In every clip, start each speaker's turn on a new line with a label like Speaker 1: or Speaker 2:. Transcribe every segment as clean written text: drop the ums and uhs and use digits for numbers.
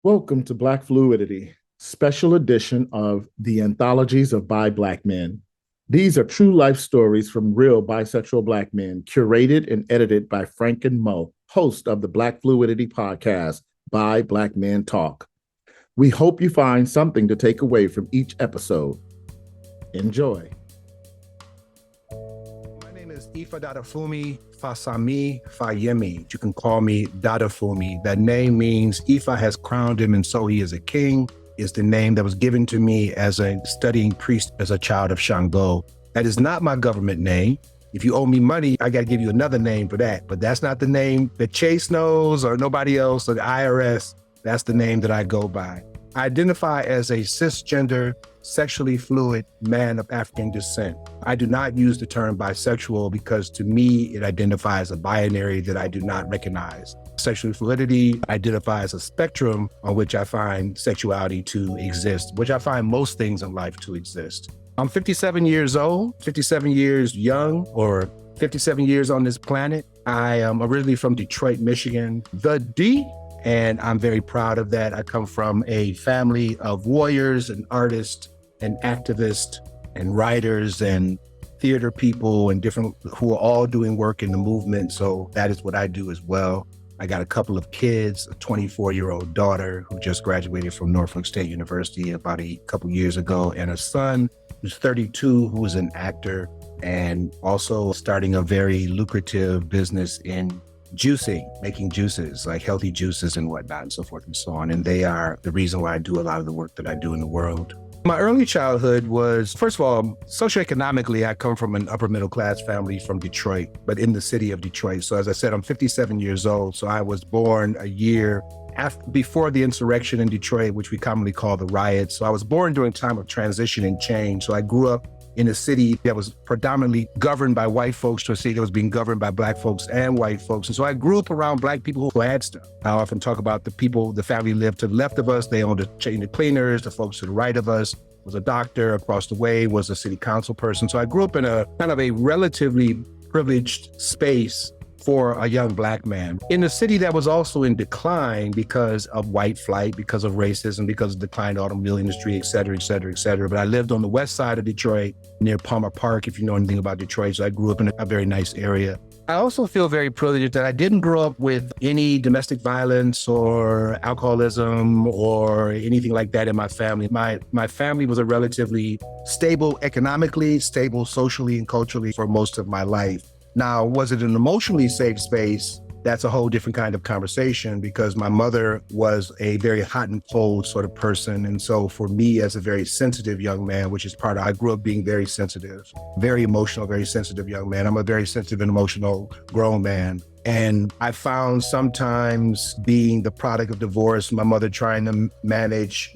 Speaker 1: Welcome to Black Fluidity, special edition of the anthologies of bi Black men. These are true life stories from real bisexual Black men, curated and edited by Frank and Mo, host of the Black Fluidity podcast, Bi Black Men Talk. We hope you find something to take away from each episode. Enjoy.
Speaker 2: My name is Ifadadefumi, fasanmi, Fayemi. You can call me Dadefumi. That name means Ifa has crowned him and so he is a king. Is the name that was given to me as a studying priest as a child of Shango. That is not my government name. If you owe me money, I got to give you another name for that. But that's not the name that Chase knows or nobody else or the IRS. That's the name that I go by. I identify as a cisgender, sexually fluid man of African descent. I do not use the term bisexual because to me, it identifies a binary that I do not recognize. Sexual fluidity identifies a spectrum on which I find sexuality to exist, which I find most things in life to exist. I'm 57 years old, 57 years young, or 57 years on this planet. I am originally from Detroit, Michigan, the D, and I'm very proud of that. I come from a family of warriors and artists and activists and writers and theater people and different who are all doing work in the movement. So that is what I do as well. I got a couple of kids, a 24-year-old daughter who just graduated from Norfolk State University about a couple years ago, and a son who's 32, who is an actor and also starting a very lucrative business in juicing, making juices, like healthy juices and whatnot and so forth and so on. And they are the reason why I do a lot of the work that I do in the world. My early childhood was, first of all, socioeconomically, I come from an upper middle class family from Detroit, but in the city of Detroit. So as I said, I'm 57 years old. So I was born a year before the insurrection in Detroit, which we commonly call the riots. So I was born during a time of transition and change. So I grew up in a city that was predominantly governed by white folks to a city that was being governed by Black folks and white folks. And so I grew up around Black people who had stuff. I often talk about the people, the family lived to the left of us. They owned a chain of cleaners. The folks to the right of us was a doctor. Across the way was a city council person. So I grew up in a kind of a relatively privileged space for a young Black man in a city that was also in decline because of white flight, because of racism, because of the declined automobile industry, et cetera, et cetera, et cetera. But I lived on the west side of Detroit near Palmer Park, if you know anything about Detroit. So I grew up in a very nice area. I also feel very privileged that I didn't grow up with any domestic violence or alcoholism or anything like that in my family. My family was a relatively stable economically, stable socially and culturally for most of my life. Now, was it an emotionally safe space? That's a whole different kind of conversation because my mother was a very hot and cold sort of person. And so for me as a very sensitive young man, which is part of, I grew up being very sensitive, very emotional, very sensitive young man. I'm a very sensitive and emotional grown man. And I found sometimes being the product of divorce, my mother trying to manage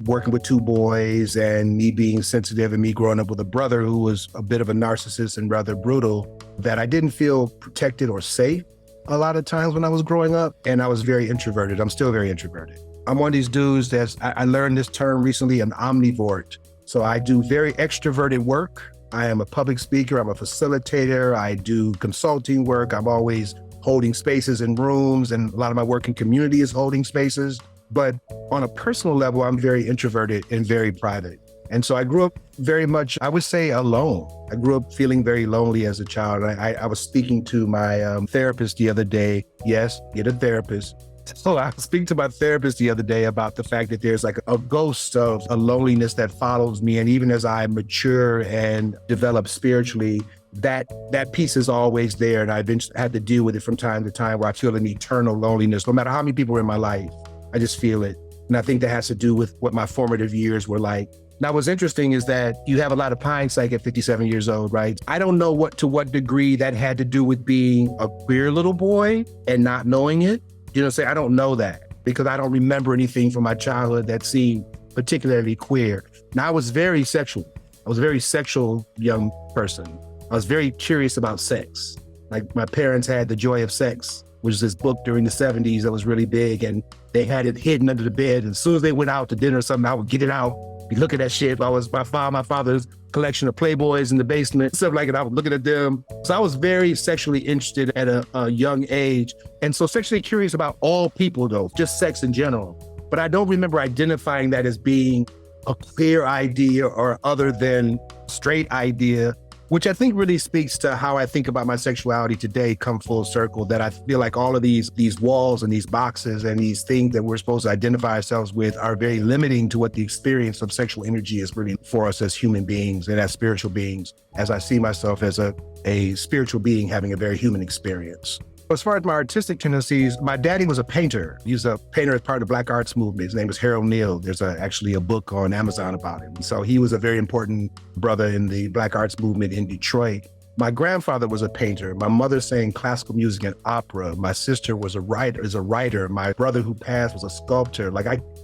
Speaker 2: working with two boys and me being sensitive and me growing up with a brother who was a bit of a narcissist and rather brutal, that I didn't feel protected or safe a lot of times when I was growing up. And I was very introverted. I'm still very introverted. I'm one of these dudes I learned this term recently, an omnivore. So I do very extroverted work. I am a public speaker. I'm a facilitator. I do consulting work. I'm always holding spaces in rooms, and a lot of my work in community is holding spaces. But on a personal level, I'm very introverted and very private. And so I grew up very much, I would say, alone. I grew up feeling very lonely as a child. I was speaking to my therapist the other day. Yes, get a therapist. So I was speaking to my therapist the other day about the fact that there's like a ghost of a loneliness that follows me. And even as I mature and develop spiritually, that piece is always there. And I've had to deal with it from time to time where I feel an eternal loneliness, no matter how many people are in my life. I just feel it. And I think that has to do with what my formative years were like. Now, what's interesting is that you have a lot of hindsight at 57 years old, right? I don't know to what degree that had to do with being a queer little boy and not knowing it. You know what I'm saying? I don't know that because I don't remember anything from my childhood that seemed particularly queer. Now, I was very sexual. I was a very sexual young person. I was very curious about sex. Like my parents had The Joy of Sex, which is this book during the 70s that was really big, and they had it hidden under the bed. And as soon as they went out to dinner or something, I would get it out be looking at shit. My father's collection of Playboys in the basement, stuff like that. I was looking at them. So I was very sexually interested at a young age. And so sexually curious about all people though, just sex in general. But I don't remember identifying that as being a queer idea or other than straight idea, which I think really speaks to how I think about my sexuality today, come full circle, that I feel like all of these walls and these boxes and these things that we're supposed to identify ourselves with are very limiting to what the experience of sexual energy is really for us as human beings and as spiritual beings, as I see myself as a spiritual being having a very human experience. As far as my artistic tendencies, my daddy was a painter. He was a painter as part of the Black arts movement. His name is Harold Neal. There's actually a book on Amazon about him. So he was a very important brother in the Black arts movement in Detroit. My grandfather was a painter. My mother sang classical music and opera. My sister is a writer. My brother who passed was a sculptor.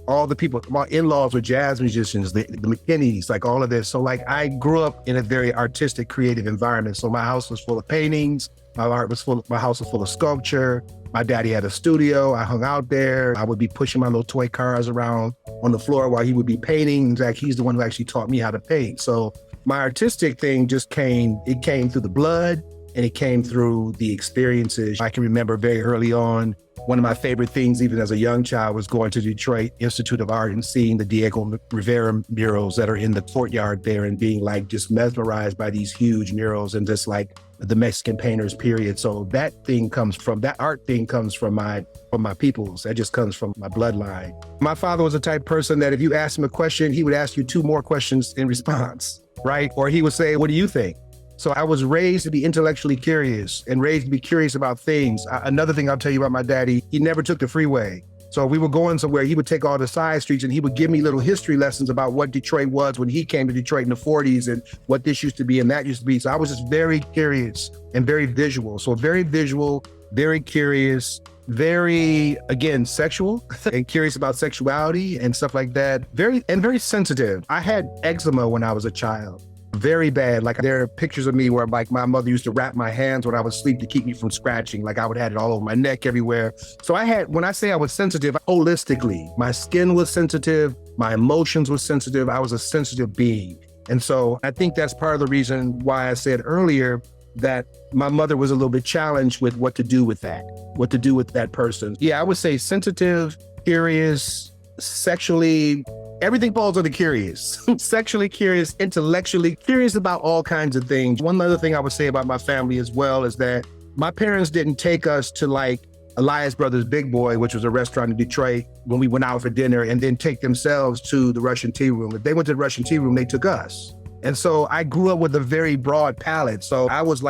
Speaker 2: All the people, my in-laws were jazz musicians, the McKinneys, like all of this. So I grew up in a very artistic, creative environment. So my house was full of paintings. My house was full of sculpture. My daddy had a studio. I hung out there. I would be pushing my little toy cars around on the floor while he would be painting. In fact, he's the one who actually taught me how to paint. So my artistic thing came through the blood and it came through the experiences. I can remember very early on, one of my favorite things, even as a young child, was going to Detroit Institute of Art and seeing the Diego Rivera murals that are in the courtyard there and being just mesmerized by these huge murals and just the Mexican painters, period. So that art thing comes from my peoples. That just comes from my bloodline. My father was the type of person that if you asked him a question, he would ask you 2 more questions in response, right? Or he would say, what do you think? So I was raised to be intellectually curious and raised to be curious about things. Another thing I'll tell you about my daddy, he never took the freeway. So we were going somewhere, he would take all the side streets and he would give me little history lessons about what Detroit was when he came to Detroit in the 40s and what this used to be and that used to be. So I was just very curious and very visual. So very visual, very curious, very, again, sexual and curious about sexuality and stuff like that. Very sensitive. I had eczema when I was a child. Very bad. There are pictures of me where my mother used to wrap my hands when I was asleep to keep me from scratching. I would have it all over my neck, everywhere. So when I say I was sensitive, holistically, my skin was sensitive, my emotions were sensitive. I was a sensitive being. And so I think that's part of the reason why I said earlier that my mother was a little bit challenged with what to do with that person. Yeah, I would say sensitive, curious, sexually, everything falls under curious. Sexually curious, intellectually curious about all kinds of things. One other thing I would say about my family as well is that my parents didn't take us to Elias Brothers Big Boy, which was a restaurant in Detroit, when we went out for dinner, and then take themselves to the Russian tea room. If they went to the Russian tea room, they took us. And so I grew up with a very broad palette. So I was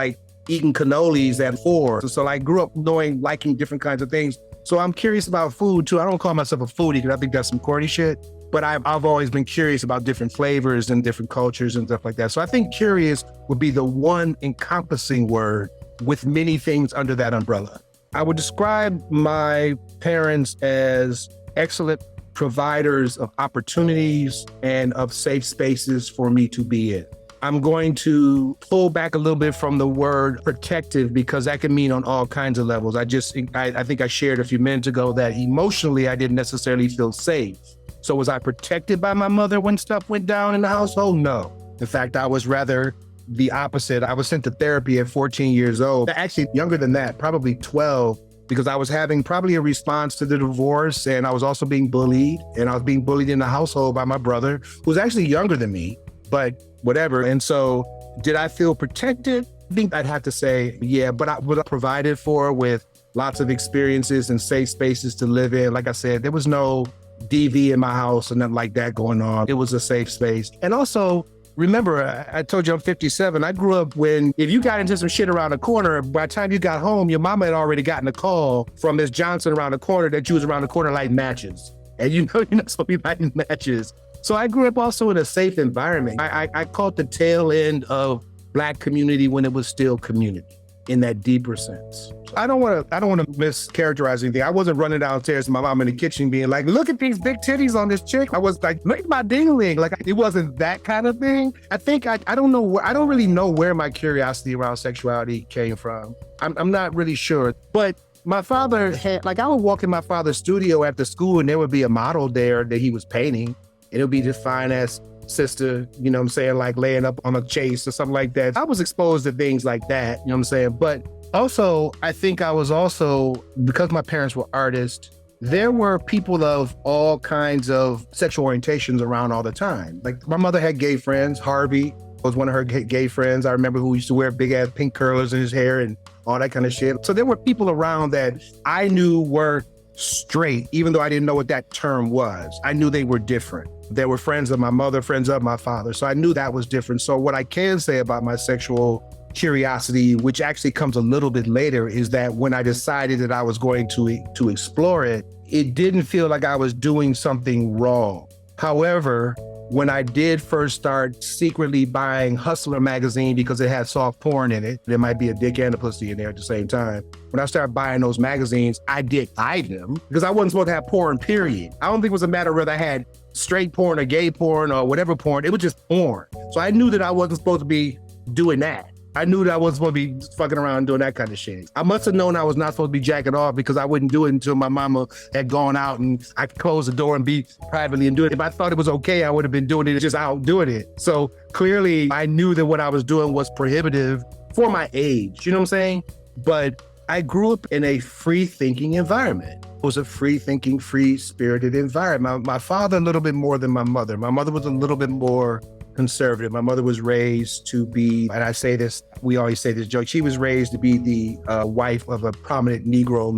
Speaker 2: eating cannolis at 4. So I grew up liking different kinds of things. So I'm curious about food too. I don't call myself a foodie because I think that's some corny shit. But I've always been curious about different flavors and different cultures and stuff like that. So I think curious would be the one encompassing word with many things under that umbrella. I would describe my parents as excellent providers of opportunities and of safe spaces for me to be in. I'm going to pull back a little bit from the word protective because that can mean on all kinds of levels. I think I shared a few minutes ago that emotionally I didn't necessarily feel safe. So was I protected by my mother when stuff went down in the household? No. In fact, I was rather the opposite. I was sent to therapy at 14 years old. Actually, younger than that, probably 12, because I was having probably a response to the divorce, and I was also being bullied, and I was being bullied in the household by my brother, who's actually younger than me, but whatever. And so did I feel protected? I think I'd have to say, yeah, but I was provided for with lots of experiences and safe spaces to live in. Like I said, there was no DV in my house or nothing like that going on. It was a safe space. And also, remember, I told you I'm 57. I grew up when if you got into some shit around the corner, by the time you got home, your mama had already gotten a call from Miss Johnson around the corner that you was around the corner lighting matches. And you're not supposed to be lighting matches. So I grew up also in a safe environment. I caught the tail end of Black community when it was still community in that deeper sense. I don't want to mischaracterize anything. I wasn't running downstairs to my mom in the kitchen being like, look at these big titties on this chick. I was like, look at my ding-a-ling. It wasn't that kind of thing. I think I don't know. I don't really know where my curiosity around sexuality came from. I'm not really sure. But my father had, I would walk in my father's studio after school and there would be a model there that he was painting. it'll be defined as sister, you know what I'm saying, like laying up on a chase or something like that. I was exposed to things like that, you know what I'm saying? But also, I think I was also, because my parents were artists, there were people of all kinds of sexual orientations around all the time. Like my mother had gay friends. Harvey was one of her gay friends. I remember who used to wear big ass pink curlers in his hair and all that kind of shit. So there were people around that I knew were straight, even though I didn't know what that term was. I knew they were different. They were friends of my mother, friends of my father. So I knew that was different. So what I can say about my sexual curiosity, which actually comes a little bit later, is that when I decided that I was going to explore it, it didn't feel like I was doing something wrong. However, when I did first start secretly buying Hustler magazine because it had soft porn in it, there might be a dick and a pussy in there at the same time. When I started buying those magazines, I did buy them because I wasn't supposed to have porn, period. I don't think it was a matter of whether I had straight porn or gay porn or whatever porn. It was just porn. So I knew that I wasn't supposed to be doing that. I knew that I wasn't supposed to be fucking around doing that kind of shit. I must have known I was not supposed to be jacking off because I wouldn't do it until my mama had gone out and I could close the door and be privately and do it. If I thought it was okay, I would have been doing it just out doing it. So clearly I knew that what I was doing was prohibitive for my age, you know what I'm saying? But I grew up in a free-thinking environment. It was a free-thinking, free-spirited environment. My father a little bit more than my mother. My mother was a little bit more conservative. My mother was raised to be, and I say this, we always say this joke, she was raised to be the wife of a prominent Negro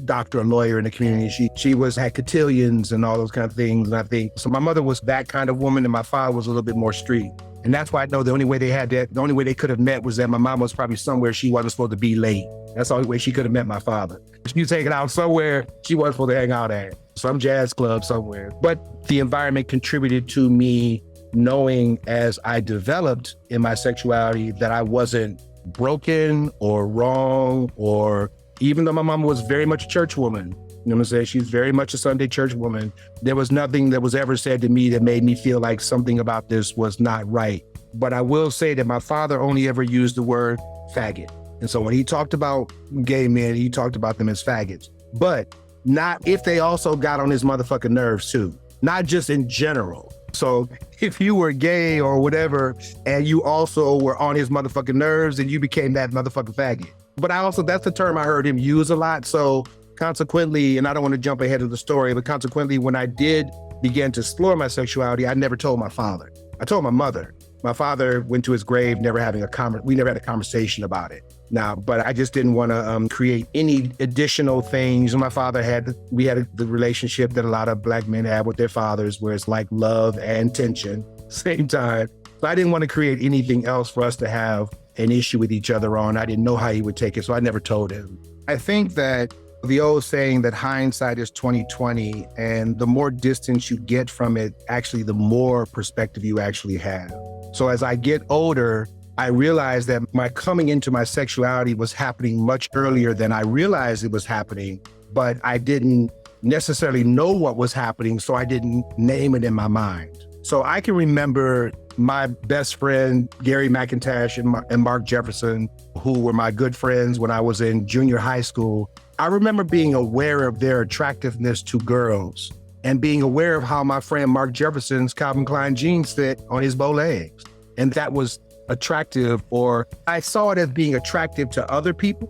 Speaker 2: doctor or lawyer in the community. She had cotillions and all those kind of things. And I think, so my mother was that kind of woman and my father was a little bit more street. And that's why I know the only way they could have met was that my mom was probably somewhere she wasn't supposed to be late. That's the only way she could have met my father. She was taken out somewhere she wasn't supposed to hang out at, some jazz club somewhere. But the environment contributed to me knowing as I developed in my sexuality that I wasn't broken or wrong, or even though my mom was very much a church woman, you know what I'm saying? She's very much a Sunday church woman. There was nothing that was ever said to me that made me feel like something about this was not right. But I will say that my father only ever used the word faggot. And so when he talked about gay men, he talked about them as faggots. But not if they also got on his motherfucking nerves too. Not just in general. So if you were gay or whatever, and you also were on his motherfucking nerves, then you became that motherfucking faggot. But that's the term I heard him use a lot. So consequently, and I don't want to jump ahead of the story, but consequently, when I did begin to explore my sexuality, I never told my father. I told my mother. My father went to his grave, we never had a conversation about it. Now, but I just didn't want to create any additional things. My father we had the relationship that a lot of Black men have with their fathers, where it's like love and tension, same time. So I didn't want to create anything else for us to have an issue with each other on. I didn't know how he would take it, so I never told him. I think that the old saying that hindsight is 20/20, and the more distance you get from it, actually, the more perspective you actually have. So as I get older, I realized that my coming into my sexuality was happening much earlier than I realized it was happening, but I didn't necessarily know what was happening, so I didn't name it in my mind. So I can remember my best friend, Gary McIntosh and Mark Jefferson, who were my good friends when I was in junior high school. I remember being aware of their attractiveness to girls and being aware of how my friend Mark Jefferson's Calvin Klein jeans fit on his bow legs. And that was attractive, or I saw it as being attractive to other people,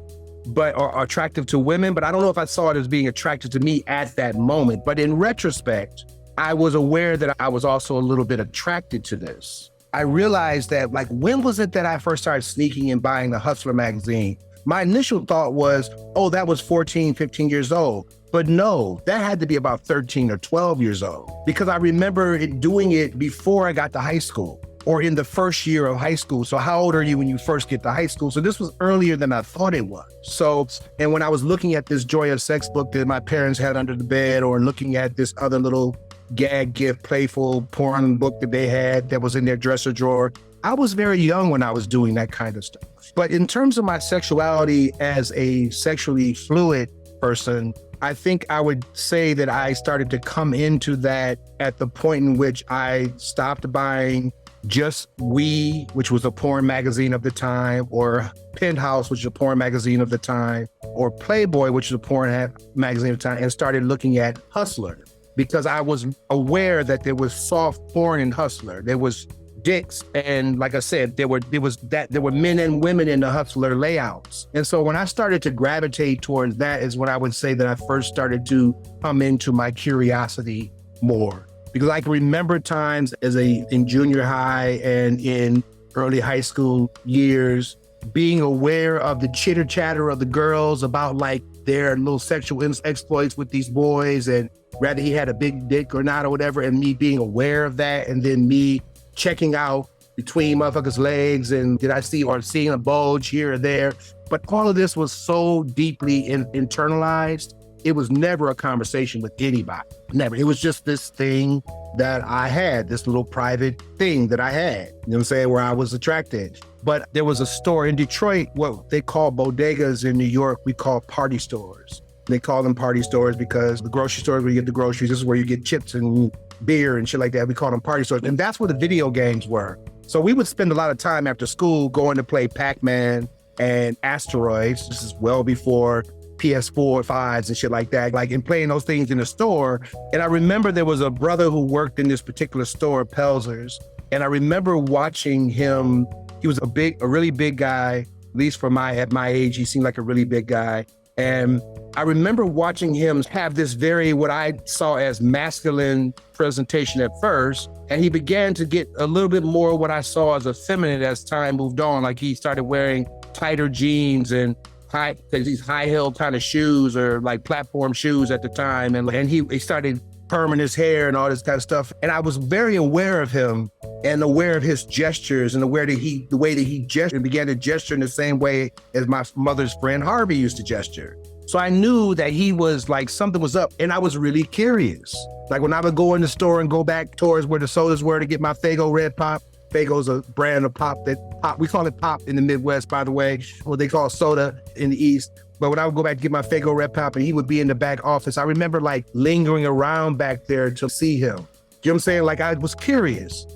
Speaker 2: or attractive to women, but I don't know if I saw it as being attractive to me at that moment. But in retrospect, I was aware that I was also a little bit attracted to this. I realized that, like, when was it that I first started sneaking and buying the Hustler magazine? My initial thought was, oh, that was 14, 15 years old. But no, that had to be about 13 or 12 years old, because I remember doing it before I got to high school, or in the first year of high school. So how old are you when you first get to high school? So this was earlier than I thought it was. So, and when I was looking at this Joy of Sex book that my parents had under the bed, or looking at this other little gag gift, playful porn book that they had that was in their dresser drawer, I was very young when I was doing that kind of stuff. But in terms of my sexuality as a sexually fluid person, I think I would say that I started to come into that at the point in which I stopped buying Just We, which was a porn magazine of the time, or Penthouse, which is a porn magazine of the time, or Playboy, which is a porn magazine of the time, and started looking at Hustler. because I was aware that there was soft porn and hustler. There was dicks, and like I said, there were men and women in the hustler layouts. And so when I started to gravitate towards that is when I would say that I first started to come into my curiosity more. Because I can remember times in junior high and in early high school years, being aware of the chitter chatter of the girls about like their little sexual exploits with these boys, and whether he had a big dick or not or whatever, and me being aware of that, and then me checking out between motherfuckers' legs and seeing a bulge here or there. But all of this was so deeply internalized. It was never a conversation with anybody, never. It was just this thing that I had, this little private thing that I had, you know what I'm saying, where I was attracted. But there was a store in Detroit, what they call bodegas. In New York, we call party stores. They call them party stores because the grocery stores where you get the groceries, this is where you get chips and beer and shit like that. We call them party stores. And that's where the video games were. So we would spend a lot of time after school going to play Pac-Man and Asteroids. This is well before PS4, 5s and shit like that, like in playing those things in the store. And I remember there was a brother who worked in this particular store, Pelzer's. And I remember watching him. He was a really big guy, at least at my age, he seemed like a really big guy. And I remember watching him have this what I saw as masculine presentation at first. And he began to get a little bit more what I saw as effeminate as time moved on. Like he started wearing tighter jeans and these high-heeled kind of shoes, or like platform shoes at the time. And he started perming his hair and all this kind of stuff. And I was very aware of him and aware of his gestures and the way that he gestured, and began to gesture in the same way as my mother's friend Harvey used to gesture. So I knew that he was like, something was up, and I was really curious. Like when I would go in the store and go back towards where the sodas were to get my Faygo Red Pop. Faygo's a brand of pop we call it pop in the Midwest, by the way, what they call soda in the East. But when I would go back to get my Faygo Red Pop and he would be in the back office, I remember like lingering around back there to see him. You know what I'm saying? Like I was curious.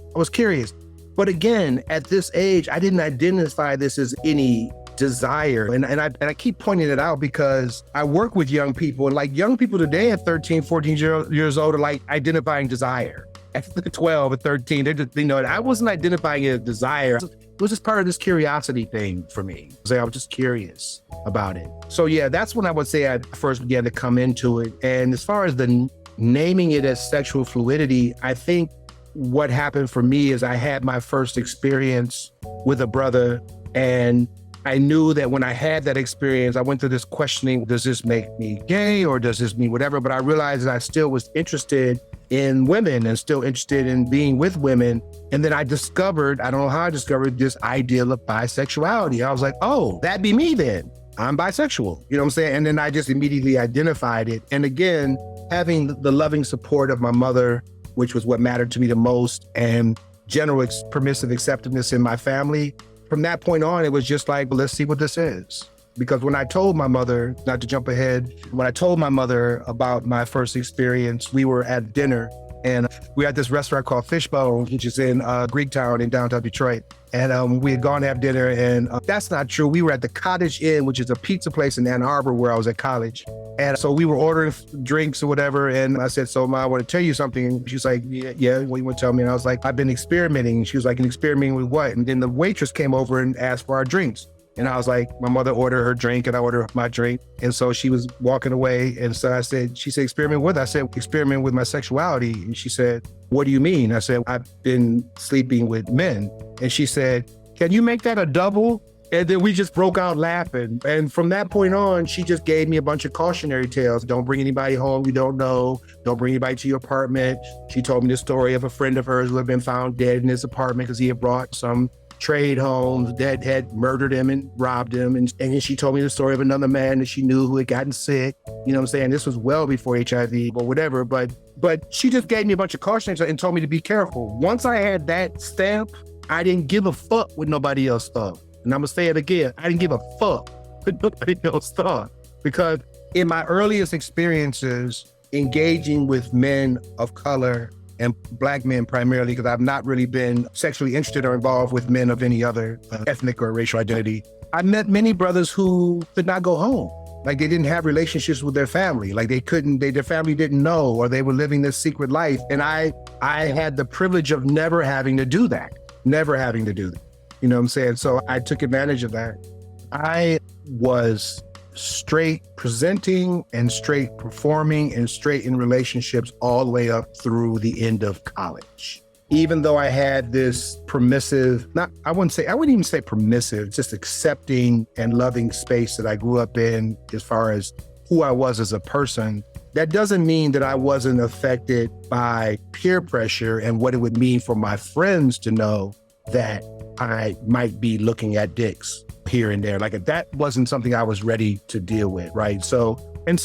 Speaker 2: But again, at this age, I didn't identify this as any desire. And I keep pointing it out because I work with young people, and like young people today at 13, 14 years old are like identifying desire. At 12 or 13, they're just, I wasn't identifying it as desire. It was just part of this curiosity thing for me. So I was just curious about it. So yeah, that's when I would say I first began to come into it. And as far as the naming it as sexual fluidity, I think what happened for me is I had my first experience with a brother, and I knew that when I had that experience, I went through this questioning, does this make me gay or does this mean whatever? But I realized that I still was interested in women and still interested in being with women. And then I discovered, I don't know how I discovered this ideal of bisexuality. I was like, oh, that'd be me then. I'm bisexual, you know what I'm saying? And then I just immediately identified it. And again, having the loving support of my mother, which was what mattered to me the most, and general permissive acceptance in my family, from that point on, it was just like, well, let's see what this is. Because when I told my mother, not to jump ahead, when I told my mother about my first experience, we were at dinner, and we had this restaurant called Fishbone, which is in Greektown in downtown Detroit. And we had gone to have dinner, and that's not true. We were at the Cottage Inn, which is a pizza place in Ann Arbor where I was at college. And so we were ordering drinks or whatever. And I said, so Ma, I want to tell you something. And she was like, yeah, what do you want to tell me? And I was like, I've been experimenting. And she was like, experimenting with what? And then the waitress came over and asked for our drinks. And I was like, my mother ordered her drink and I ordered my drink. And so she was walking away. And so she said, experiment with? I said, experiment with my sexuality. And she said, what do you mean? I said, I've been sleeping with men. And she said, can you make that a double? And then we just broke out laughing. And from that point on, she just gave me a bunch of cautionary tales. Don't bring anybody home you don't know. Don't bring anybody to your apartment. She told me the story of a friend of hers who had been found dead in his apartment because he had brought some trade homes that had murdered him and robbed him. And then she told me the story of another man that she knew who had gotten sick. You know what I'm saying? This was well before HIV or whatever. But she just gave me a bunch of cautions and told me to be careful. Once I had that stamp, I didn't give a fuck what nobody else thought. And I'm gonna say it again, I didn't give a fuck what nobody else thought. Because in my earliest experiences, engaging with men of color and Black men primarily, because I've not really been sexually interested or involved with men of any other ethnic or racial identity, I met many brothers who could not go home. Like they didn't have relationships with their family. Like their family didn't know, or they were living this secret life. And I had the privilege of never having to do that. You know what I'm saying? So I took advantage of that. I was straight presenting and straight performing and straight in relationships all the way up through the end of college. Even though I had this permissive, I wouldn't even say permissive, just accepting and loving space that I grew up in as far as who I was as a person, that doesn't mean that I wasn't affected by peer pressure and what it would mean for my friends to know that I might be looking at dicks here and there. Like that wasn't something I was ready to deal with, right? So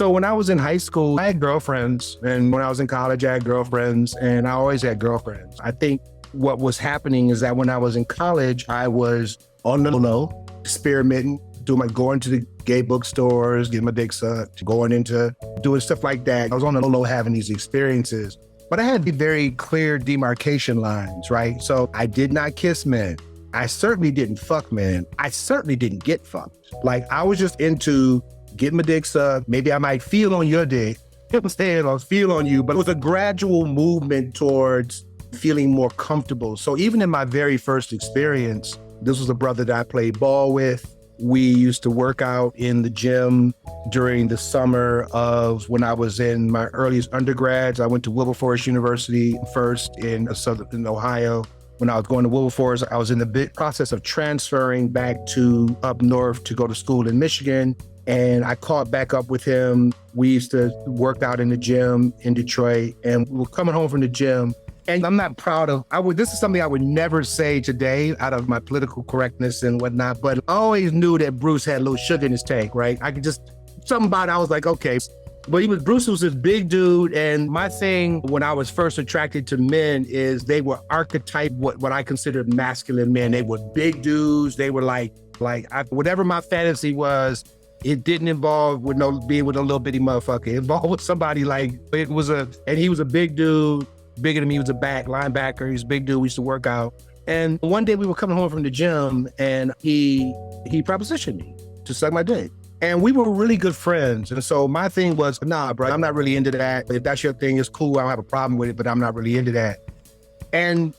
Speaker 2: when I was in high school, I had girlfriends. And when I was in college, I had girlfriends, and I always had girlfriends. I think what was happening is that when I was in college, I was on the low, experimenting, going to the gay bookstores, getting my dick sucked, going into doing stuff like that. I was on the low having these experiences, but I had very clear demarcation lines, right? So I did not kiss men. I certainly didn't fuck men. I certainly didn't get fucked. Like I was just into getting my dick sucked. Maybe I might feel on your dick. I'll feel on you, but it was a gradual movement towards feeling more comfortable. So even in my very first experience, this was a brother that I played ball with. We used to work out in the gym during the summer of when I was in my earliest undergrads. I went to Wilberforce University first in Ohio. When I was going to Wilberforce, I was in the big process of transferring back to up north to go to school in Michigan. And I caught back up with him. We used to work out in the gym in Detroit, and we were coming home from the gym. And I'm not proud of, this is something I would never say today out of my political correctness and whatnot, but I always knew that Bruce had a little sugar in his tank, right? Something about it, I was like, okay. But Bruce was this big dude, and my thing when I was first attracted to men is they were archetype, what I considered masculine men. They were big dudes. They were whatever my fantasy was, it didn't involve being with a little bitty motherfucker. It involved with somebody and he was a big dude, bigger than me. He was a linebacker. He was a big dude. We used to work out. And one day we were coming home from the gym, and he propositioned me to suck my dick. And we were really good friends. And so my thing was, nah, bro, I'm not really into that. If that's your thing, it's cool. I don't have a problem with it, but I'm not really into that. And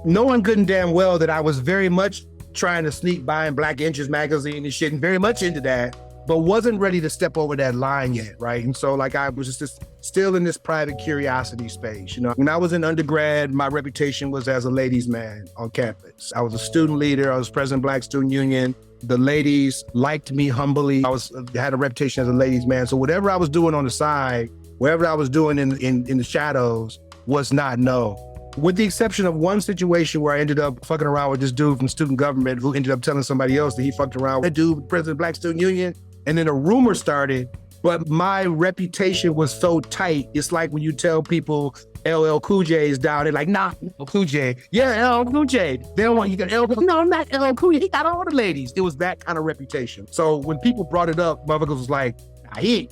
Speaker 2: knowing good and damn well that I was very much trying to sneak by in Black Inches magazine and shit, and very much into that, but wasn't ready to step over that line yet, right? And so I was just still in this private curiosity space. When I was in undergrad, my reputation was as a ladies' man on campus. I was a student leader. I was president of Black Student Union. The ladies liked me humbly. I had a reputation as a ladies' man. So whatever I was doing on the side, whatever I was doing in the shadows was not known. With the exception of one situation where I ended up fucking around with this dude from student government who ended up telling somebody else that he fucked around with that dude, president of Black Student Union. And then a rumor started, but my reputation was so tight. It's like when you tell people LL Cool J is down, they're like, nah, Cool J. Yeah, LL Cool J. They don't want you got LL. No, not LL Cool J. He got all the ladies. It was that kind of reputation. So when people brought it up, motherfuckers was like, he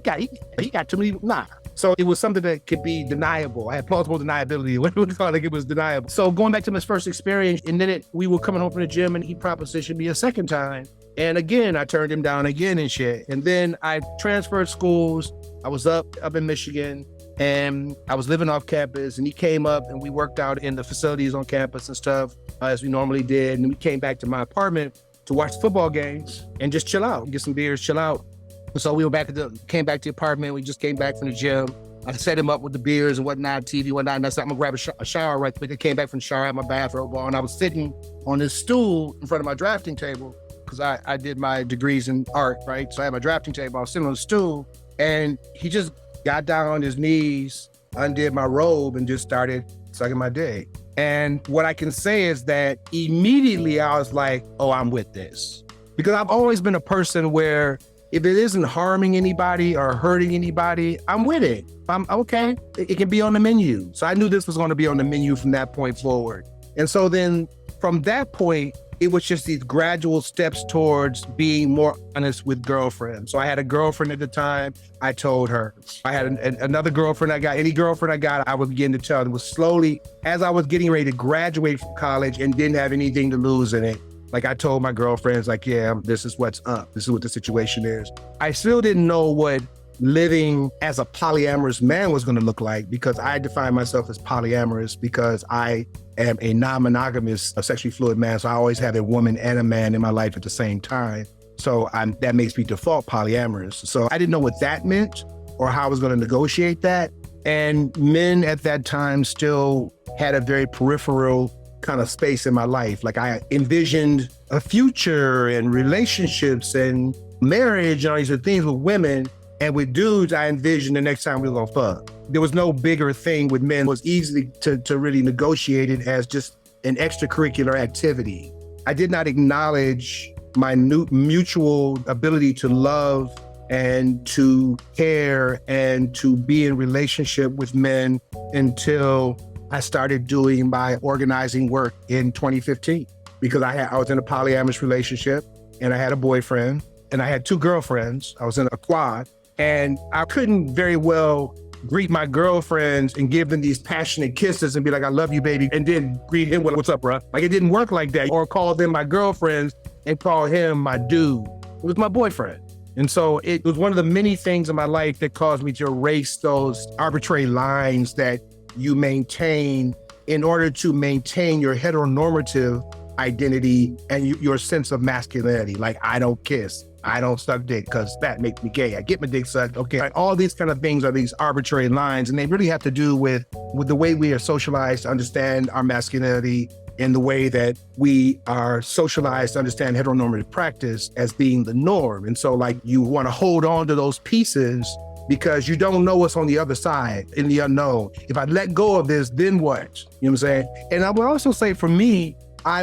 Speaker 2: got too many, nah. So it was something that could be deniable. I had plausible deniability. What do we call it? It was deniable. So going back to my first experience, and then we were coming home from the gym, and he propositioned me a second time. And again, I turned him down again and shit. And then I transferred schools. I was up in Michigan, and I was living off campus, and he came up and we worked out in the facilities on campus and stuff as we normally did. And we came back to my apartment to watch football games and just chill out, get some beers, chill out. So we came back to the apartment. We just came back from the gym. I set him up with the beers and whatnot, TV, whatnot. And I said, I'm gonna grab a shower right quick. I came back from the shower, I had my bathrobe on. I was sitting on this stool in front of my drafting table because I did my degrees in art, right? So I had my drafting table. I was sitting on the stool, and he just got down on his knees, undid my robe, and just started sucking my dick. And what I can say is that immediately I was like, oh, I'm with this. Because I've always been a person where if it isn't harming anybody or hurting anybody, I'm with it. I'm okay. It can be on the menu. So I knew this was going to be on the menu from that point forward. And so then from that point, it was just these gradual steps towards being more honest with girlfriends. So I had a girlfriend at the time. I told her. I had another girlfriend I got. Any girlfriend I got, I would begin to tell. It was slowly, as I was getting ready to graduate from college and didn't have anything to lose in it, Like I told my girlfriends, like, yeah, this is what's up. This is what the situation is. I still didn't know what living as a polyamorous man was going to look like, because I define myself as polyamorous because I am a non-monogamous, sexually fluid man. So I always have a woman and a man in my life at the same time. So that makes me default polyamorous. So I didn't know what that meant or how I was going to negotiate that. And men at that time still had a very peripheral kind of space in my life. Like I envisioned a future and relationships and marriage and all these things with women. And with dudes, I envisioned the next time we were gonna fuck. There was no bigger thing with men. It was easy to really negotiate it as just an extracurricular activity. I did not acknowledge my mutual ability to love and to care and to be in relationship with men until I started doing my organizing work in 2015. Because I was in a polyamorous relationship and I had a boyfriend and I had 2 girlfriends. I was in a quad. And I couldn't very well greet my girlfriends and give them these passionate kisses and be like, I love you, baby, and then greet him with, what's up, bro? Like, it didn't work like that. Or call them my girlfriends and call him my dude. It was my boyfriend. And so it was one of the many things in my life that caused me to erase those arbitrary lines that you maintain in order to maintain your heteronormative identity and your sense of masculinity. Like, I don't kiss. I don't suck dick because that makes me gay. I get my dick sucked. Okay. Like, all these kind of things are these arbitrary lines, and they really have to do with the way we are socialized to understand our masculinity and the way that we are socialized to understand heteronormative practice as being the norm. And so like you want to hold on to those pieces because you don't know what's on the other side in the unknown. If I let go of this, then what? You know what I'm saying? And I would also say for me, I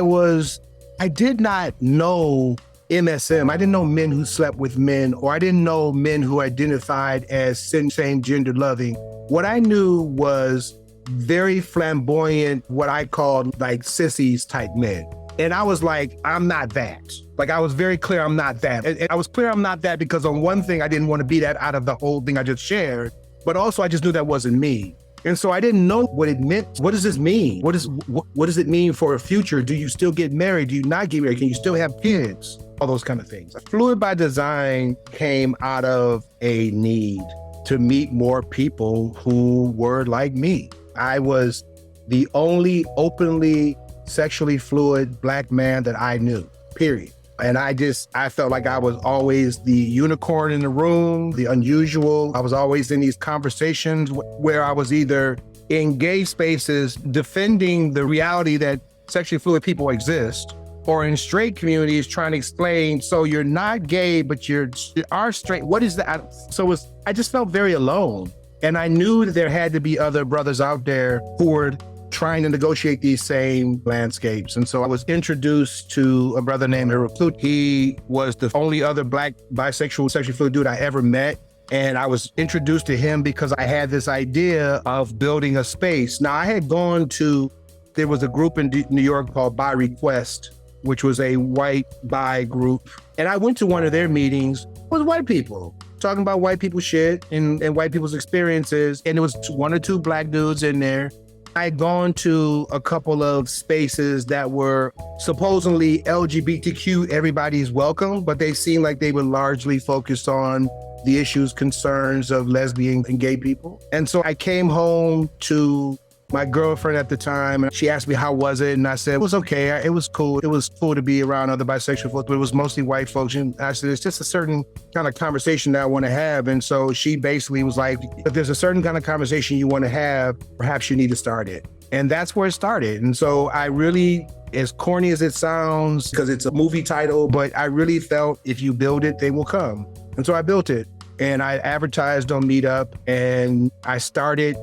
Speaker 2: did not know MSM. I didn't know men who slept with men, or I didn't know men who identified as same gender loving. What I knew was very flamboyant, what I called like sissies type men. And I was like, I'm not that. Like, I was very clear I'm not that. And I was clear I'm not that because on one thing, I didn't want to be that out of the whole thing I just shared, but also I just knew that wasn't me. And so I didn't know what it meant. What does this mean? What does it mean for a future? Do you still get married? Do you not get married? Can you still have kids? All those kind of things. Fluid by Design came out of a need to meet more people who were like me. I was the only openly sexually fluid Black man that I knew, period. And I felt like I was always the unicorn in the room, the unusual. I was always in these conversations where I was either in gay spaces defending the reality that sexually fluid people exist, or in straight communities trying to explain, so you're not gay, but you are straight. What is that? So I just felt very alone. And I knew that there had to be other brothers out there who were trying to negotiate these same landscapes. And so I was introduced to a brother named Fluidity. He was the only other Black bisexual sexually fluid dude I ever met. And I was introduced to him because I had this idea of building a space. Now there was a group in New York called Bi Request, which was a white bi group. And I went to one of their meetings with white people, talking about white people shit and white people's experiences. And there was 1 or 2 Black dudes in there. I had gone to a couple of spaces that were supposedly LGBTQ, everybody's welcome, but they seemed like they were largely focused on the issues, concerns of lesbian and gay people. And so I came home to my girlfriend at the time, and she asked me, how was it? And I said, it was okay. It was cool. It was cool to be around other bisexual folks, but it was mostly white folks. And I said, it's just a certain kind of conversation that I want to have. And so she basically was like, if there's a certain kind of conversation you want to have, perhaps you need to start it. And that's where it started. And so I really, as corny as it sounds, because it's a movie title, but I really felt if you build it, they will come. And so I built it. And I advertised on Meetup, and I started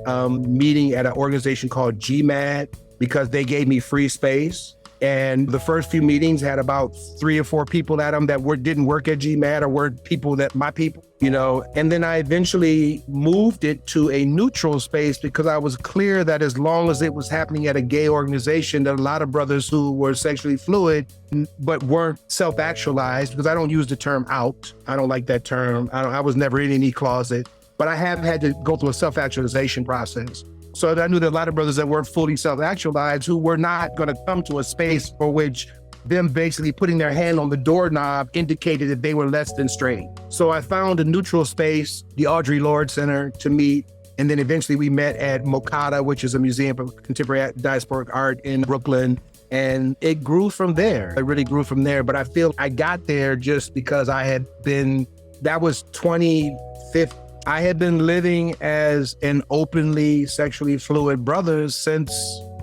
Speaker 2: meeting at an organization called GMAD because they gave me free space. And the first few meetings had about 3 or 4 people at them that didn't work at GMAD or were people that my people, you know. And then I eventually moved it to a neutral space because I was clear that as long as it was happening at a gay organization, that a lot of brothers who were sexually fluid but weren't self-actualized, because I don't use the term out. I don't like that term. I was never in any closet, but I have had to go through a self-actualization process. So I knew that a lot of brothers that weren't fully self-actualized who were not going to come to a space for which them basically putting their hand on the doorknob indicated that they were less than straight. So I found a neutral space, the Audre Lorde Center, to meet. And then eventually we met at Mokata, which is a museum of contemporary diasporic art in Brooklyn. And it grew from there. It really grew from there. But I feel I got there just because that was 2015. I had been living as an openly sexually fluid brother since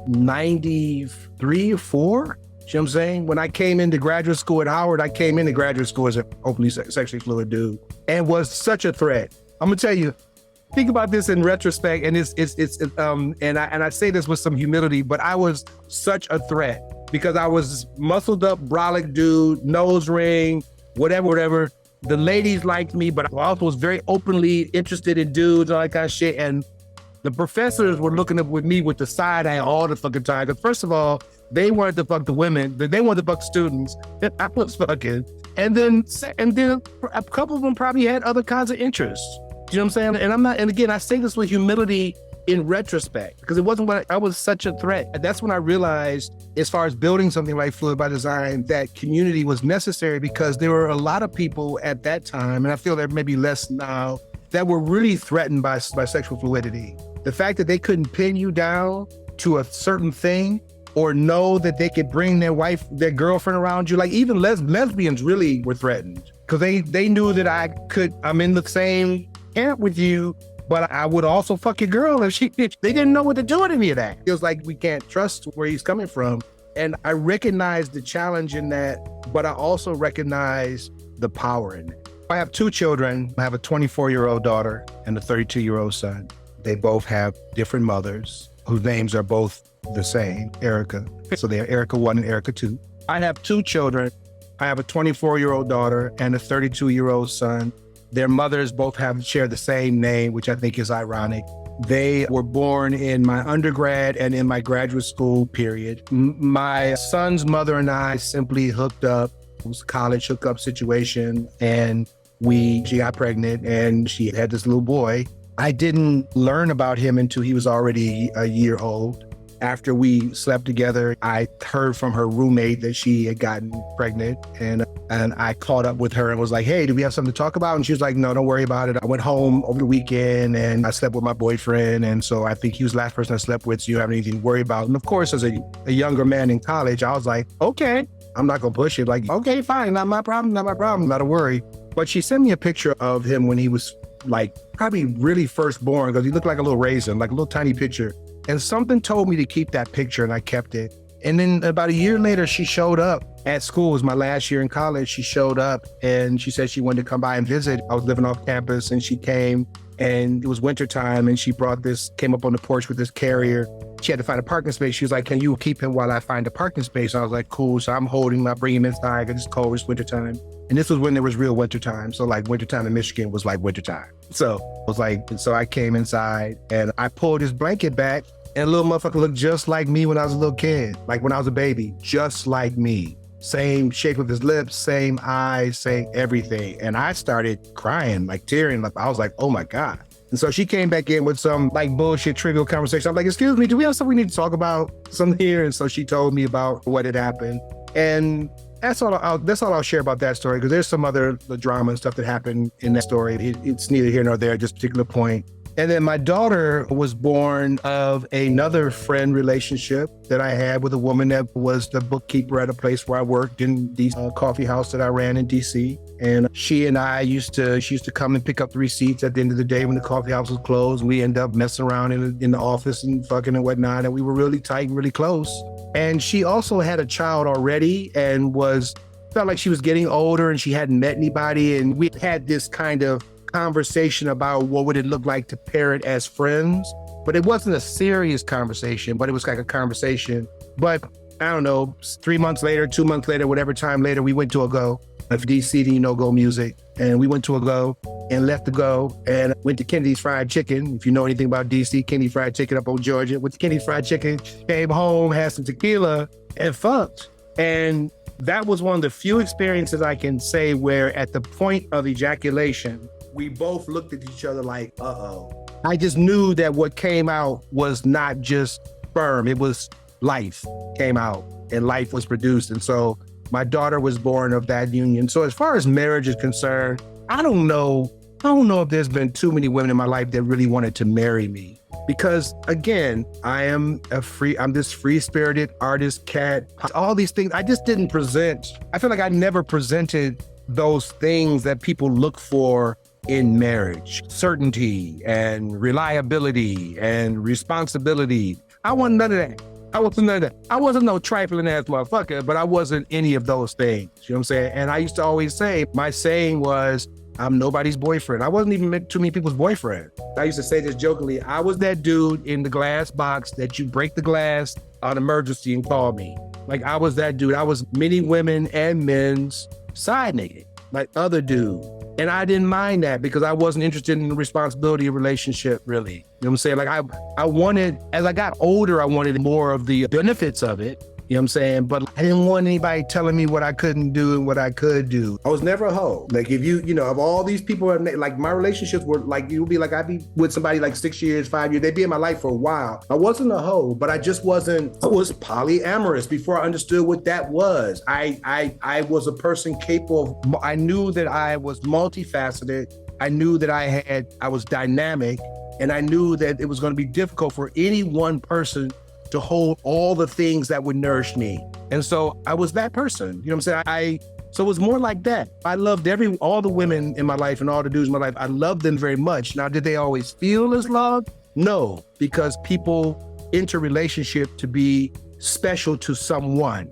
Speaker 2: 93 or 4. You know what I'm saying? When I came into graduate school at Howard, I came into graduate school as an openly sexually fluid dude and was such a threat. I'm gonna tell you, think about this in retrospect, and and I say this with some humility, but I was such a threat because I was muscled up, brolic dude, nose ring, whatever. The ladies liked me, but I also was very openly interested in dudes and all that kind of shit. And the professors were looking up with me with the side eye all the fucking time. Because first of all, they wanted to fuck the women, they wanted to fuck the students. I was fucking. And then a couple of them probably had other kinds of interests. You know what I'm saying? And again, I say this with humility in retrospect, because it wasn't I was such a threat. And that's when I realized, as far as building something like Fluid by Design, that community was necessary, because there were a lot of people at that time, and I feel there may be less now, that were really threatened by sexual fluidity. The fact that they couldn't pin you down to a certain thing, or know that they could bring their girlfriend around you. Like even lesbians really were threatened, because they knew that I'm in the same camp with you, but I would also fuck your girl if they didn't know what to do with any of that. It was like, we can't trust where he's coming from. And I recognized the challenge in that, but I also recognize the power in it. I have 2 children. I have a 24-year-old daughter and a 32-year-old son. They both have different mothers whose names are both the same, Erica. So they are Erica 1 and Erica 2. I have 2 children. I have a 24-year-old daughter and a 32-year-old son. Their mothers both share the same name, which I think is ironic. They were born in my undergrad and in my graduate school period. My son's mother and I simply hooked up. It was a college hookup situation, and she got pregnant and she had this little boy. I didn't learn about him until he was already a year old. After we slept together, I heard from her roommate that she had gotten pregnant, and I caught up with her and was like, hey, do we have something to talk about? And she was like, no, don't worry about it. I went home over the weekend and I slept with my boyfriend. And so I think he was the last person I slept with, so you don't have anything to worry about. And of course, as a younger man in college, I was like, okay, I'm not gonna push it. Like, okay, fine, not my problem, not a worry. But she sent me a picture of him when he was like probably really first born, because he looked like a little raisin, like a little tiny picture. And something told me to keep that picture, and I kept it. And then about a year later, she showed up at school. It was my last year in college. She showed up and she said she wanted to come by and visit. I was living off campus, and she came, and it was wintertime, and she came up on the porch with this carrier. She had to find a parking space. She was like, can you keep him while I find a parking space? And I was like, cool. So I'm bringing him inside because it's cold, it's wintertime. And this was when there was real wintertime. So like wintertime in Michigan was like wintertime. So I came inside and I pulled his blanket back, and the little motherfucker looked just like me when I was a little kid, like when I was a baby, just like me. Same shape of his lips, same eyes, same everything. And I started crying, like tearing, like I was like, oh my God. And so she came back in with some like bullshit trivial conversation. I'm like, excuse me, do we have something we need to talk about? Something here? And so she told me about what had happened. And that's all I'll share about that story, because there's some other drama and stuff that happened in that story. It's neither here nor there at this particular point. And then my daughter was born of another friend relationship that I had with a woman that was the bookkeeper at a place where I worked in the coffee house that I ran in DC. And she used to come and pick up the receipts at the end of the day when the coffee house was closed. We ended up messing around in the office and fucking and whatnot. And we were really tight and really close. And she also had a child already and felt like she was getting older and she hadn't met anybody. And we had this kind of conversation about what would it look like to parent as friends. But it wasn't a serious conversation, but it was like a conversation. But I don't know, 3 months later, 2 months later, whatever time later, we went to a go of DC, go music. And we went to a go and left the go and went to Kennedy's Fried Chicken. If you know anything about DC, Kennedy's Fried Chicken up on Georgia. Went to Kennedy's Fried Chicken, came home, had some tequila and fucked. And that was one of the few experiences I can say where at the point of ejaculation, we both looked at each other like, uh-oh. I just knew that what came out was not just sperm, it was life came out and life was produced. And so My daughter was born of that union. So as far as marriage is concerned, I don't know if there's been too many women in my life that really wanted to marry me. Because again, I'm this free-spirited artist, cat, all these things. I just didn't I feel like I never presented those things that people look for in marriage: certainty and reliability and responsibility. I wasn't none of that. I wasn't no trifling ass motherfucker, but I wasn't any of those things. You know what I'm saying? And I used to always say, my saying was, I'm nobody's boyfriend. I wasn't even too many people's boyfriend. I used to say this jokingly. I was that dude in the glass box that you break the glass on emergency and call me. Like, I was that dude. I was many women and men's side nigga, like other dude. And I didn't mind that because I wasn't interested in the responsibility of relationship, really. You know what I'm saying? Like, I wanted, as I got older, I wanted more of the benefits of it. You know what I'm saying? But I didn't want anybody telling me what I couldn't do and what I could do. I was never a hoe. Like, if you know, of all these people, like, my relationships were like, you'd be like, I'd be with somebody like 6 years, 5 years. They'd be in my life for a while. I wasn't a hoe, but I was polyamorous before I understood what that was. I was a person capable of, I knew that I was multifaceted. I knew that I was dynamic, and I knew that it was going to be difficult for any one person to hold all the things that would nourish me. And so I was that person, you know what I'm saying? So it was more like that. I loved all the women in my life and all the dudes in my life. I loved them very much. Now, did they always feel as loved? No, because people enter relationship to be special to someone,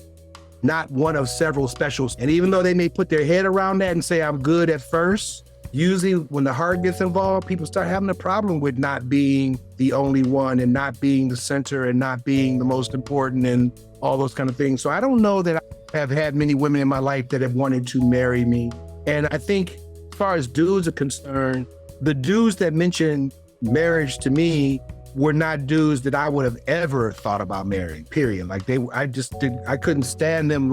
Speaker 2: not one of several specials. And even though they may put their head around that and say, I'm good at first, usually when the heart gets involved, people start having a problem with not being the only one and not being the center and not being the most important and all those kind of things. So I don't know that I have had many women in my life that have wanted to marry me. And I think as far as dudes are concerned, the dudes that mentioned marriage to me were not dudes that I would have ever thought about marrying, period. Like, I couldn't stand them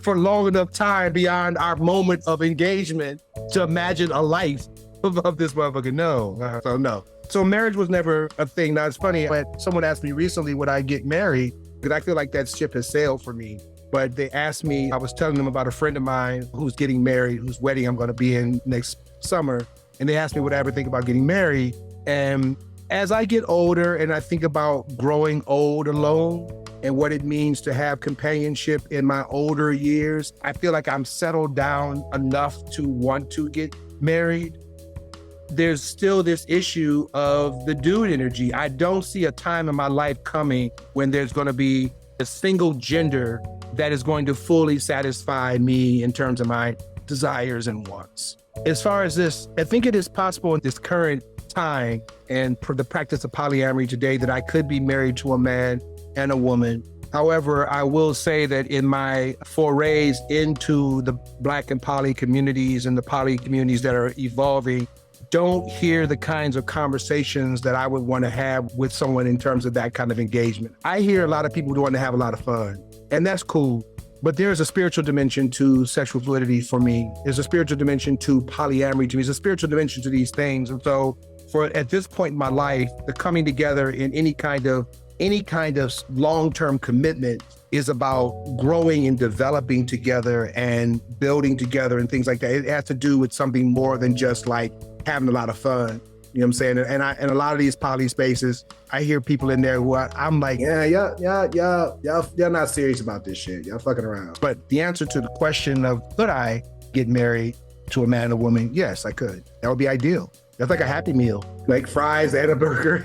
Speaker 2: for long enough time beyond our moment of engagement to imagine a life of this motherfucker. No. So marriage was never a thing. Now, it's funny, but someone asked me recently, would I get married? Because I feel like that ship has sailed for me. But they asked me, I was telling them about a friend of mine who's getting married, whose wedding I'm going to be in next summer. And they asked me, would I ever think about getting married? And as I get older and I think about growing old alone and what it means to have companionship in my older years, I feel like I'm settled down enough to want to get married. There's still this issue of the dude energy. I don't see a time in my life coming when there's going to be a single gender that is going to fully satisfy me in terms of my desires and wants. As far as this, I think it is possible in this current time and for the practice of polyamory today that I could be married to a man and a woman. However, I will say that in my forays into the Black and poly communities and the poly communities that are evolving, don't hear the kinds of conversations that I would want to have with someone in terms of that kind of engagement. I hear a lot of people want to have a lot of fun, and that's cool. But there's a spiritual dimension to sexual fluidity for me. There's a spiritual dimension to polyamory to me. There's a spiritual dimension to these things. And so at this point in my life, the coming together in any kind of long-term commitment is about growing and developing together and building together and things like that. It has to do with something more than just like having a lot of fun. You know what I'm saying? And a lot of these poly spaces, I hear people in there who I'm like, y'all not serious about this shit. Y'all fucking around. But the answer to the question of could I get married to a man or woman? Yes, I could. That would be ideal. That's like a Happy Meal, like fries and a burger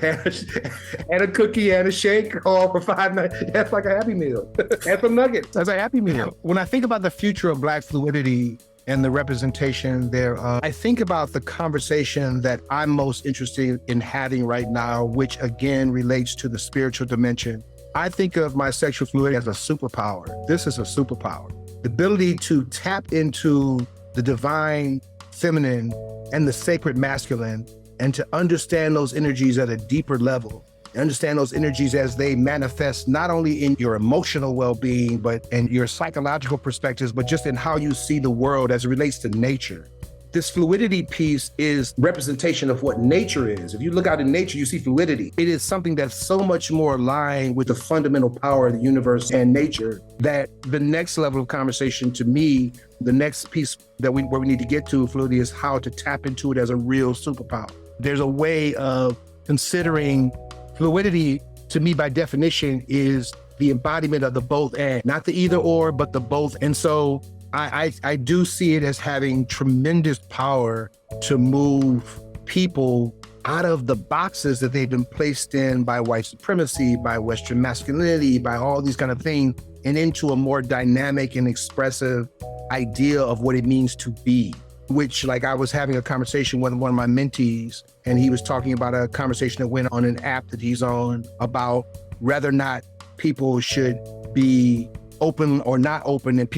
Speaker 2: and a cookie and a shake all for $5.99. That's like a Happy Meal. And some nuggets. That's a Happy Meal. When I think about the future of Black fluidity and the representation thereof, I think about the conversation that I'm most interested in having right now, which again relates to the spiritual dimension. I think of my sexual fluidity as a superpower. This is a superpower. The ability to tap into the divine feminine and the sacred masculine, and to understand those energies at a deeper level, understand those energies as they manifest not only in your emotional well-being, but in your psychological perspectives, but just in how you see the world as it relates to nature. This fluidity piece is representation of what nature is. If you look out in nature, you see fluidity. It is something that's so much more aligned with the fundamental power of the universe and nature that the next level of conversation to me, the next piece that where we need to get to fluidity is how to tap into it as a real superpower. There's a way of considering fluidity, to me by definition, is the embodiment of the both and, not the either or, but the both. And so I do see it as having tremendous power to move people out of the boxes that they've been placed in by white supremacy, by Western masculinity, by all these kind of things, and into a more dynamic and expressive idea of what it means to be. Which, like, I was having a conversation with one of my mentees, and he was talking about a conversation that went on an app that he's on about whether or not people should be open or not open, and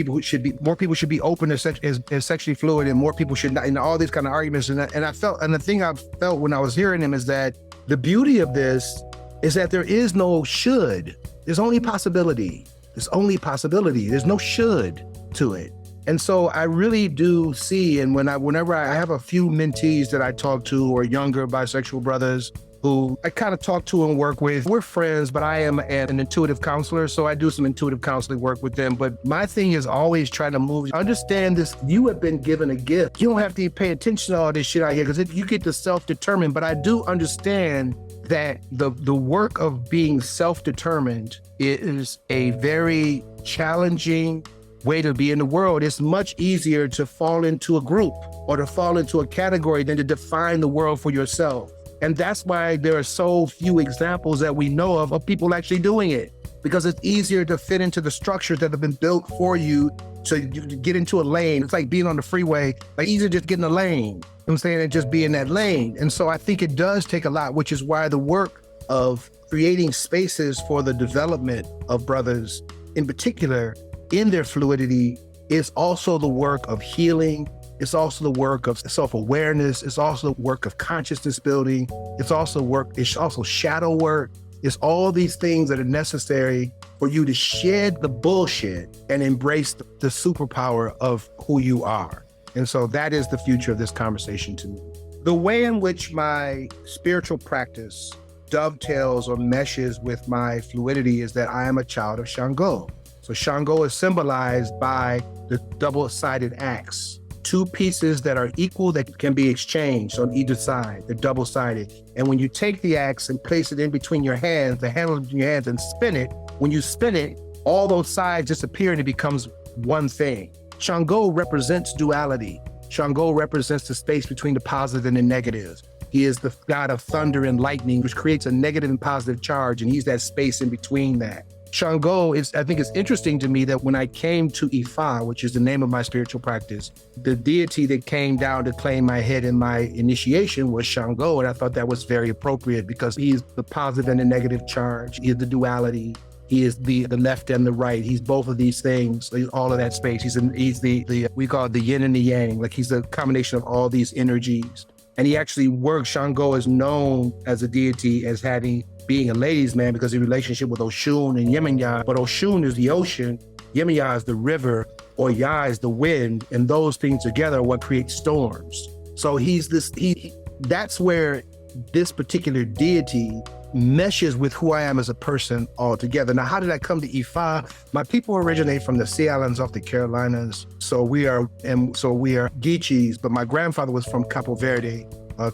Speaker 2: more people should be open as sexually fluid, and more people should not, and all these kind of arguments. And the thing I felt when I was hearing him is that the beauty of this is that there is no should. There's only possibility. There's only possibility. There's no should to it. And so I really do see, and whenever I have a few mentees that I talk to, or younger bisexual brothers who I kind of talk to and work with, we're friends, but I am an intuitive counselor, so I do some intuitive counseling work with them. But my thing is always trying to move, understand this, you have been given a gift. You don't have to pay attention to all this shit out here, because you get to self-determine. But I do understand that the work of being self-determined is a very challenging way to be in the world. It's much easier to fall into a group or to fall into a category than to define the world for yourself. And that's why there are so few examples that we know of people actually doing it, because it's easier to fit into the structures that have been built for you to get into a lane. It's like being on the freeway, like easier just get in a lane, you know what I'm saying, and just be in that lane. And so I think it does take a lot, which is why the work of creating spaces for the development of brothers in particular in their fluidity is also the work of healing. It's also the work of self-awareness. It's also the work of consciousness building. It's also shadow work. It's all these things that are necessary for you to shed the bullshit and embrace the superpower of who you are. And so that is the future of this conversation to me. The way in which my spiritual practice dovetails or meshes with my fluidity is that I am a child of Shango. So Shango is symbolized by the double-sided axe. Two pieces that are equal that can be exchanged on either side. They're double-sided. And when you take the axe and place it in between your hands, the handle between your hands, and spin it, when you spin it, all those sides disappear and it becomes one thing. Shango represents duality. Shango represents the space between the positive and the negative. He is the god of thunder and lightning, which creates a negative and positive charge, and he's that space in between that. Shango I think it's interesting to me that when I came to Ifa, which is the name of my spiritual practice, the deity that came down to claim my head in my initiation was Shango. And I thought that was very appropriate because he's the positive and the negative charge. He is the duality. He is the left and the right. He's both of these things, all of that space. He's the we call it the yin and the yang. Like he's the combination of all these energies. And he actually works. Shango is known as a deity as being a ladies' man because of the relationship with Oshun and Yemaya. But Oshun is the ocean, Yemaya is the river, or Ya is the wind, and those things together are what creates storms. So that's where this particular deity meshes with who I am as a person altogether. Now, how did I come to Ifa? My people originate from the Sea Islands off the Carolinas. So we are Geechees, but my grandfather was from Capo Verde,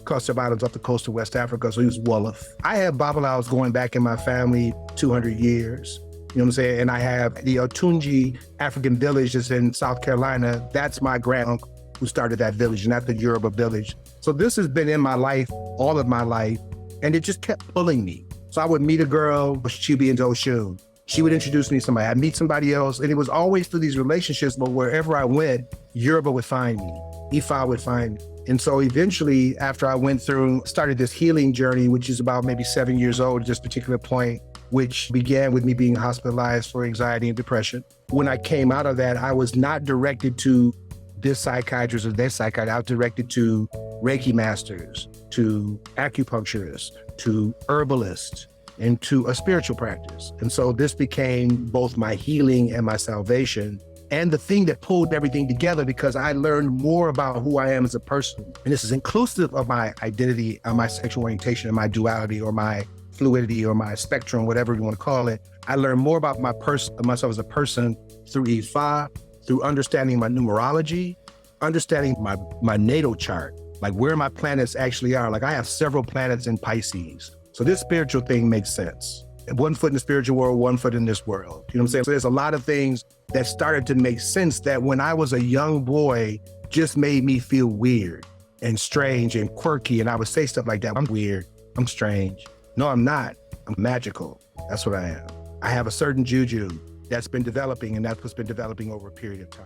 Speaker 2: cluster of islands off the coast of West Africa, so he was Wolof. I have Babalawos going back in my family 200 years, you know what I'm saying? And I have the Otunji African village that's in South Carolina. That's my granduncle who started that village, not the Yoruba village. So this has been in my life, all of my life, and it just kept pulling me. So I would meet a girl, she'd be into Oshun. She would introduce me to somebody, I'd meet somebody else, and it was always through these relationships, but wherever I went, Yoruba would find me, Ifa would find me. And so eventually, after I started this healing journey, which is about maybe 7 years old at this particular point, which began with me being hospitalized for anxiety and depression. When I came out of that, I was not directed to this psychiatrist or that psychiatrist. I was directed to Reiki masters, to acupuncturists, to herbalists, and to a spiritual practice. And so this became both my healing and my salvation. and the thing that pulled everything together, because I learned more about who I am as a person. And this is inclusive of my identity, my sexual orientation, and my duality, or my fluidity, or my spectrum, whatever you want to call it. I learned more about myself as a person through Ifa, through understanding my numerology, understanding my natal chart, like where my planets actually are. Like I have several planets in Pisces. So this spiritual thing makes sense. 1 foot in the spiritual world, 1 foot in this world. You know what I'm saying? So there's a lot of things that started to make sense that when I was a young boy just made me feel weird and strange and quirky. And I would say stuff like that. I'm weird. I'm strange. No, I'm not. I'm magical. That's what I am. I have a certain juju that's been developing, and that's what's been developing over a period of time.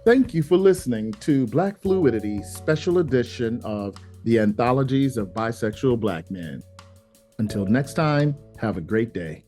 Speaker 1: Thank you for listening to Black Fluidity special edition of the Anthologies of Bisexual Black Men. Until next time, have a great day.